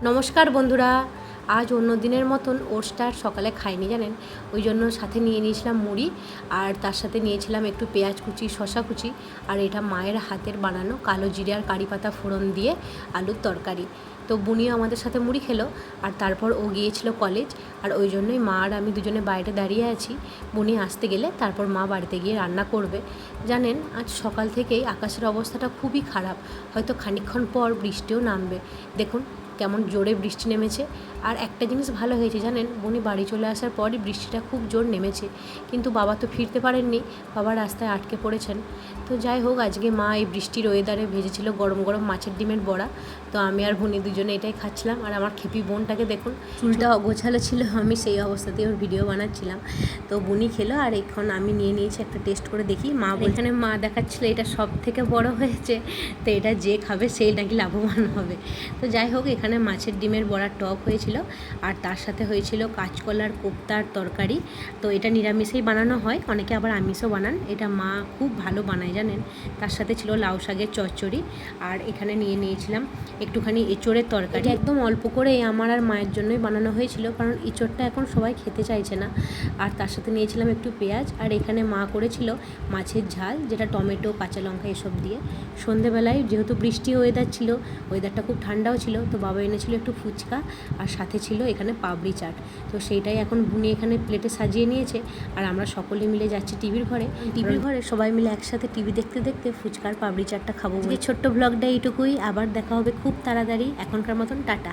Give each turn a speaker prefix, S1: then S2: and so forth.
S1: নমস্কার বন্ধুরা, আজ অন্য দিনের মতন ওটসটা সকালে খাইনি জানেন, ওই জন্য সাথে নিয়ে নিয়েছিলাম মুড়ি আর তার সাথে নিয়েছিলাম একটু পেঁয়াজ কুচি, শসা কুচি আর এটা মায়ের হাতের বানানো কালো জিরে আর কারি পাতা ফোড়ন দিয়ে আলুর তরকারি। তো বুনিও আমাদের সাথে মুড়ি খেলো আর তারপর ও গিয়েছিল কলেজ, আর ওই জন্যই মা আর আমি দুজনে বাইরে দাঁড়িয়ে আছি। বুনি আসতে গেলে তারপর মা বাড়িতে গিয়ে রান্না করবে। জানেন, আজ সকাল থেকেই আকাশের অবস্থাটা খুবই খারাপ, হয়তো খানিকক্ষণ পর বৃষ্টিও নামবে। দেখুন কেমন জোরে বৃষ্টি নেমেছে। আর একটা জিনিস ভালো হয়েছে জানেন, বুনি বাড়ি চলে আসার পরই বৃষ্টিটা খুব জোর নেমেছে, কিন্তু বাবা তো ফিরতে পারেননি, বাবা রাস্তায় আটকে পড়েছেন। তো যাই হোক, আজকে মা এই বৃষ্টির ওয়েদারে ভেজেছিল গরম গরম মাছের ডিমের বড়া। তো আমি আর বুনি দুজনে এটাই খাচ্ছিলাম। আর আমার খেপি বোনটাকে দেখুন, চুলটা অগোছালো ছিল, আমি সেই অবস্থাতেই ওর ভিডিও বানাচ্ছিলাম। তো বুনি খেলো আর এখন আমি নিয়ে নিয়েছি, একটা টেস্ট করে দেখি। মা এখানে মা দেখাচ্ছিল এটা সব থেকে বড় হয়েছে, তো এটা যে খাবে সেই নাকি লাভবান হবে। তো যাই হোক, এখানে মাছের ডিমের বড়া টক হয়েছিল আর তার সাথে হয়েছিল কাঁচকলার কোপ্তার তরকারি। তো এটা নিরামিষেই বানানো হয়, অনেকে আবার আমিষও বানান, এটা মা খুব ভালো বানায় জানেন। তার সাথে ছিল লাউ শাকের চচ্চড়ি আর এখানে নিয়ে নিয়েছিলাম একটুখানি এঁচোড়ের তরকারি। একদম অল্প করে আমার আর মায়ের জন্যই বানানো হয়েছিল, কারণ এঁচোড়টা এখন সবাই খেতে চাইছে না। আর তার সাথে নিয়েছিলাম একটু পেঁয়াজ, আর এখানে মা করেছিল মাছের ঝাল, যেটা টমেটো কাঁচা লঙ্কা এসব দিয়ে। সন্ধেবেলায় যেহেতু বৃষ্টি ওয়েদার ছিল, ওয়েদারটা খুব ঠান্ডাও ছিল, তো বাবা এনেছিল একটু ফুচকা আর সাথে ছিল এখানে পাবড়ি চাট। তো সেইটাই এখন বুনি এখানে প্লেটে সাজিয়ে নিয়েছে আর আমরা সকলে মিলে যাচ্ছি টিভির ঘরে। টিভির ঘরে সবাই মিলে একসাথে টিভি দেখতে দেখতে ফুচকার পাবড়ি চাটটা খাবো। এই ছোট্ট ব্লগটা এইটুকুই, আবার দেখা হবে খুব তাড়াতাড়ি। এখনকার মতন টাটা।